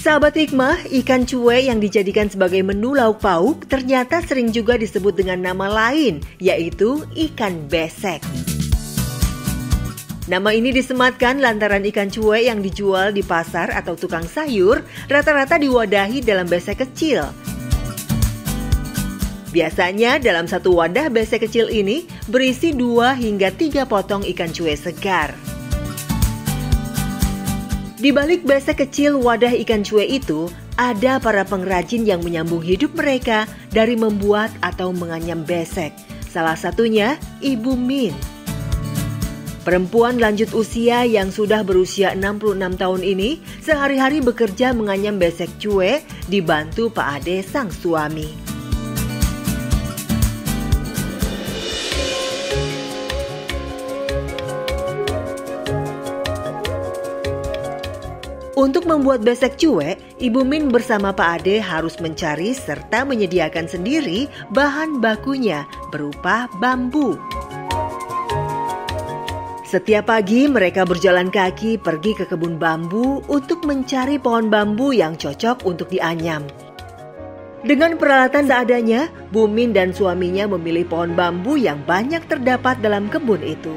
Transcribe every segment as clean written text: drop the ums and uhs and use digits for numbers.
Sahabat Hikmah, ikan cuek yang dijadikan sebagai menu lauk pauk ternyata sering juga disebut dengan nama lain, yaitu ikan besek. Nama ini disematkan lantaran ikan cuek yang dijual di pasar atau tukang sayur rata-rata diwadahi dalam besek kecil. Biasanya dalam satu wadah besek kecil ini berisi 2 hingga 3 potong ikan cuek segar. Di balik besek kecil wadah ikan cuek itu, ada para pengrajin yang menyambung hidup mereka dari membuat atau menganyam besek. Salah satunya Ibu Min. Perempuan lanjut usia yang sudah berusia 66 tahun ini sehari-hari bekerja menganyam besek cuek dibantu Pak Ade sang suami. Untuk membuat besek cuek, Ibu Min bersama Pak Ade harus mencari serta menyediakan sendiri bahan bakunya berupa bambu. Setiap pagi mereka berjalan kaki pergi ke kebun bambu untuk mencari pohon bambu yang cocok untuk dianyam. Dengan peralatan seadanya, Bu Min dan suaminya memilih pohon bambu yang banyak terdapat dalam kebun itu.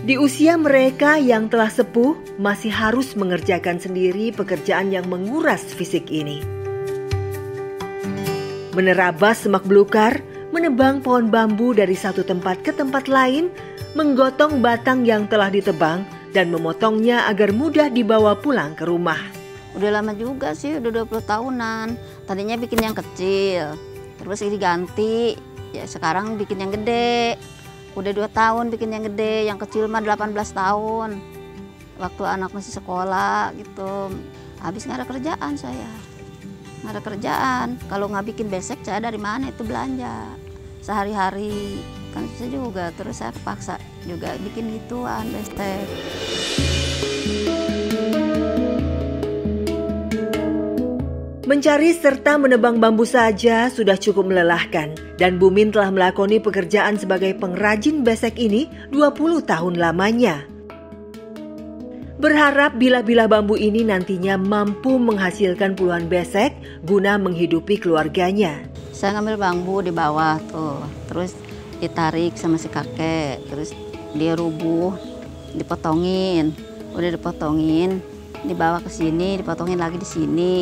Di usia mereka yang telah sepuh, masih harus mengerjakan sendiri pekerjaan yang menguras fisik ini. Menerabas semak belukar, menebang pohon bambu dari satu tempat ke tempat lain, menggotong batang yang telah ditebang, dan memotongnya agar mudah dibawa pulang ke rumah. Udah lama juga sih, udah 20 tahunan. Tadinya bikin yang kecil, terus ini ganti, ya sekarang bikin yang gede. Udah 2 tahun bikin yang gede, yang kecil mah 18 tahun. Waktu anak masih sekolah gitu. Habis nggak ada kerjaan saya. Nggak ada kerjaan. Kalau nggak bikin besek saya dari mana itu belanja. Sehari-hari kan saya juga. Terus saya kepaksa juga bikin gituan besek. Mencari serta menebang bambu saja sudah cukup melelahkan dan Bu Min telah melakoni pekerjaan sebagai pengrajin besek ini 20 tahun lamanya. Berharap bilah-bilah bambu ini nantinya mampu menghasilkan puluhan besek guna menghidupi keluarganya. Saya ngambil bambu di bawah tuh, terus ditarik sama si kakek, terus dia rubuh, dipotongin, udah dipotongin, dibawa ke sini, dipotongin lagi di sini.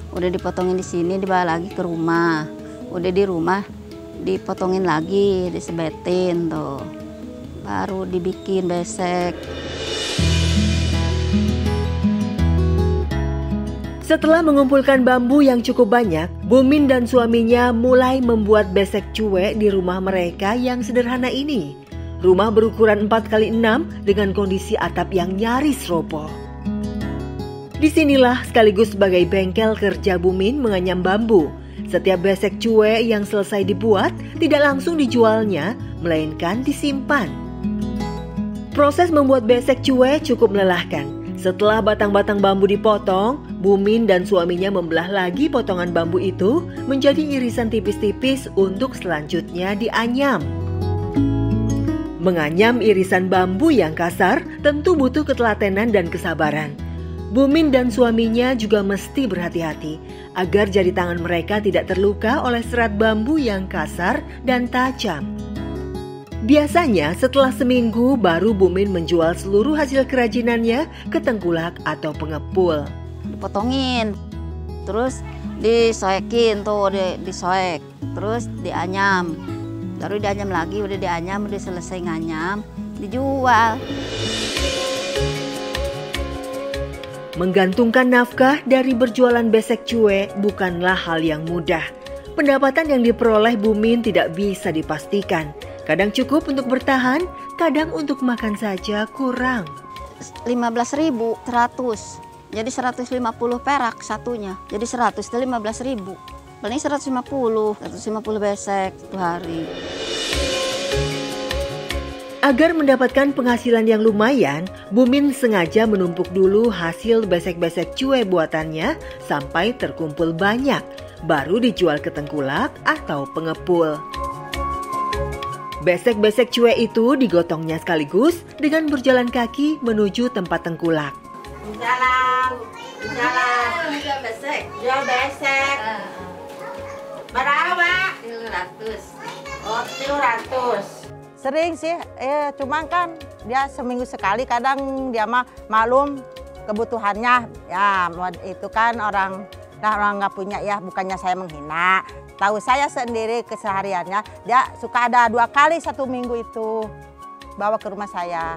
Udah dipotongin di sini, dibawa lagi ke rumah. Udah di rumah, dipotongin lagi, disebetin tuh. Baru dibikin besek. Setelah mengumpulkan bambu yang cukup banyak, Bu Min dan suaminya mulai membuat besek cuek di rumah mereka yang sederhana ini. Rumah berukuran 4x6 dengan kondisi atap yang nyaris roboh. Disinilah sekaligus sebagai bengkel kerja Bu Min menganyam bambu. Setiap besek cuek yang selesai dibuat tidak langsung dijualnya, melainkan disimpan. Proses membuat besek cuek cukup melelahkan. Setelah batang-batang bambu dipotong, Bu Min dan suaminya membelah lagi potongan bambu itu menjadi irisan tipis-tipis untuk selanjutnya dianyam. Menganyam irisan bambu yang kasar tentu butuh ketelatenan dan kesabaran. Bu Min dan suaminya juga mesti berhati-hati agar jari tangan mereka tidak terluka oleh serat bambu yang kasar dan tajam. Biasanya setelah seminggu baru Bu Min menjual seluruh hasil kerajinannya ke tengkulak atau pengepul. Dipotongin, terus disoekin tuh, disoek, terus dianyam. Baru dianyam lagi, udah dianyam, udah selesai nganyam, dijual. Menggantungkan nafkah dari berjualan besek cuek bukanlah hal yang mudah. Pendapatan yang diperoleh Bu Min tidak bisa dipastikan. Kadang cukup untuk bertahan, kadang untuk makan saja kurang. 15.100, jadi 150 perak satunya. Jadi 100 itu 15.000. Paling 150 besek satu hari. Agar mendapatkan penghasilan yang lumayan, Bu Min sengaja menumpuk dulu hasil besek-besek cuek buatannya sampai terkumpul banyak, baru dijual ke tengkulak atau pengepul. Besek-besek cuek itu digotongnya sekaligus dengan berjalan kaki menuju tempat tengkulak. Jalan. Jual besek. Jual besek. Berapa? 300. Oh, 300. Sering sih, cuma kan dia seminggu sekali, kadang dia mah maklum kebutuhannya. Ya itu kan orang nggak punya ya, bukannya saya menghina. Tahu saya sendiri kesehariannya, dia suka ada 2 kali 1 minggu itu bawa ke rumah saya.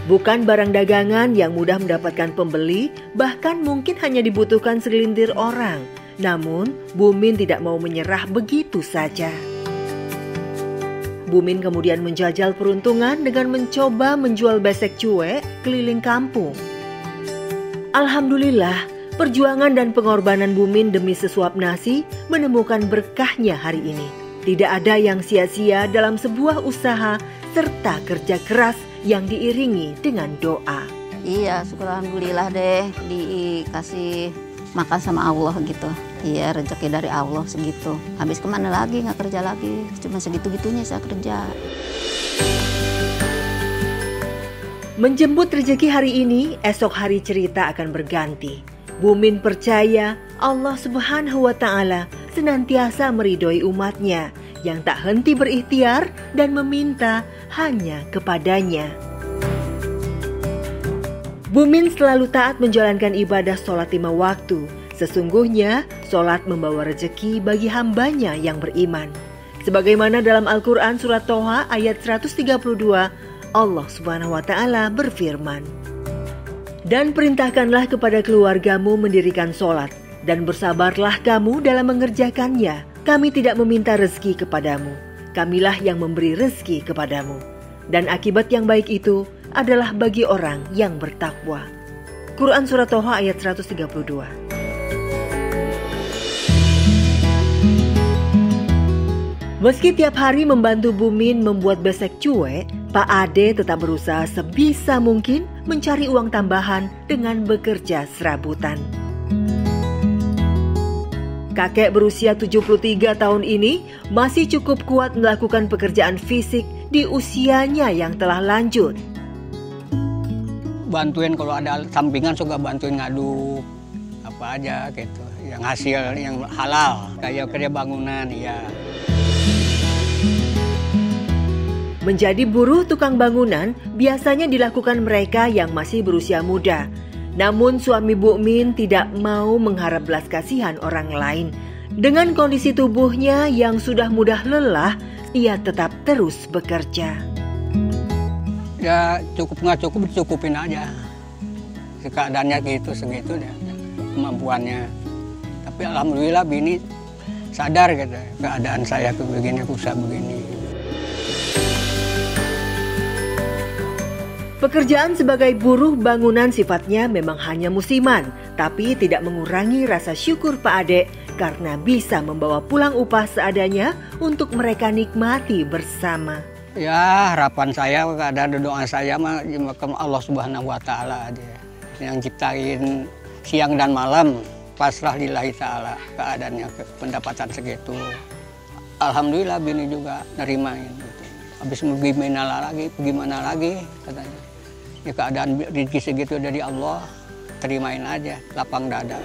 Bukan barang dagangan yang mudah mendapatkan pembeli, bahkan mungkin hanya dibutuhkan segelintir orang. Namun, Bumin tidak mau menyerah begitu saja. Bumin kemudian menjajal peruntungan dengan mencoba menjual besek cuek keliling kampung. Alhamdulillah, perjuangan dan pengorbanan Bumin demi sesuap nasi menemukan berkahnya hari ini. Tidak ada yang sia-sia dalam sebuah usaha serta kerja keras yang diiringi dengan doa. Iya, syukur alhamdulillah deh dikasih makan sama Allah gitu. Iya, rezeki dari Allah segitu. Habis kemana lagi, nggak kerja lagi. Cuma segitu-gitunya saya kerja. Menjemput rezeki hari ini, esok hari cerita akan berganti. Bumin percaya Allah Subhanahu wa Ta'ala senantiasa meridhoi umatnya yang tak henti berikhtiar dan meminta hanya kepadanya. Bumin selalu taat menjalankan ibadah sholat 5 waktu. Sesungguhnya, sholat membawa rezeki bagi hambanya yang beriman. Sebagaimana dalam Al-Quran surat Toha ayat 132, Allah Subhanahu wa Ta'ala berfirman, "Dan perintahkanlah kepada keluargamu mendirikan sholat, dan bersabarlah kamu dalam mengerjakannya. Kami tidak meminta rezeki kepadamu, kamilah yang memberi rezeki kepadamu. Dan akibat yang baik itu adalah bagi orang yang bertakwa." Quran surat Toha ayat 132. Meski tiap hari membantu Bumin membuat besek cuek, Pak Ade tetap berusaha sebisa mungkin mencari uang tambahan dengan bekerja serabutan. Kakek berusia 73 tahun ini masih cukup kuat melakukan pekerjaan fisik di usianya yang telah lanjut. Bantuin kalau ada sampingan suka bantuin ngaduk apa aja gitu, yang hasil yang halal kayak kerja bangunan ya. Menjadi buruh tukang bangunan biasanya dilakukan mereka yang masih berusia muda. Namun suami Bumin tidak mau mengharap belas kasihan orang lain. Dengan kondisi tubuhnya yang sudah mudah lelah, ia tetap terus bekerja. Ya cukup nggak cukup dicukupin aja. Keadaannya gitu segitu ya, kemampuannya. Tapi alhamdulillah bini sadar gitu keadaan saya tuh begini, usaha begini. Pekerjaan sebagai buruh bangunan sifatnya memang hanya musiman, tapi tidak mengurangi rasa syukur Pak Ade karena bisa membawa pulang upah seadanya untuk mereka nikmati bersama. Ya harapan saya, keadaan doa saya mah Allah Subhanahu wa Ta'ala aja yang ciptain siang dan malam, pasrah lillahi ta'ala keadaannya, pendapatan segitu. Alhamdulillah bini juga nerimain gitu. Habis mau gimana lagi katanya. Ya keadaan rezeki segitu dari Allah, terimain aja, lapang dada.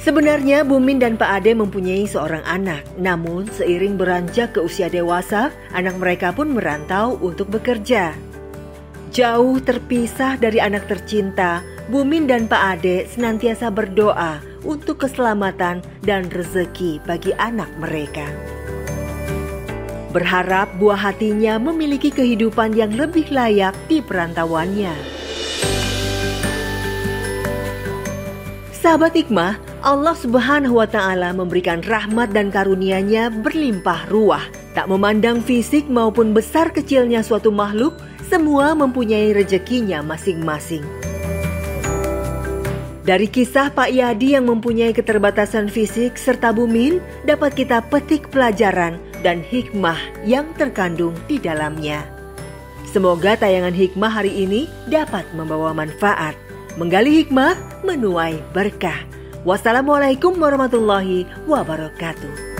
Sebenarnya Bumin dan Pak Ade mempunyai seorang anak, namun seiring beranjak ke usia dewasa, anak mereka pun merantau untuk bekerja. Jauh terpisah dari anak tercinta, Bumin dan Pak Ade senantiasa berdoa untuk keselamatan dan rezeki bagi anak mereka. Berharap buah hatinya memiliki kehidupan yang lebih layak di perantauannya. Sahabat Hikmah, Allah Subhanahu wa Ta'ala memberikan rahmat dan karunia-Nya berlimpah ruah. Tak memandang fisik maupun besar kecilnya suatu makhluk, semua mempunyai rezekinya masing-masing. Dari kisah Pak Yadi yang mempunyai keterbatasan fisik serta Bumin, dapat kita petik pelajaran dan hikmah yang terkandung di dalamnya. Semoga tayangan hikmah hari ini dapat membawa manfaat, menggali hikmah, menuai berkah. Wassalamualaikum warahmatullahi wabarakatuh.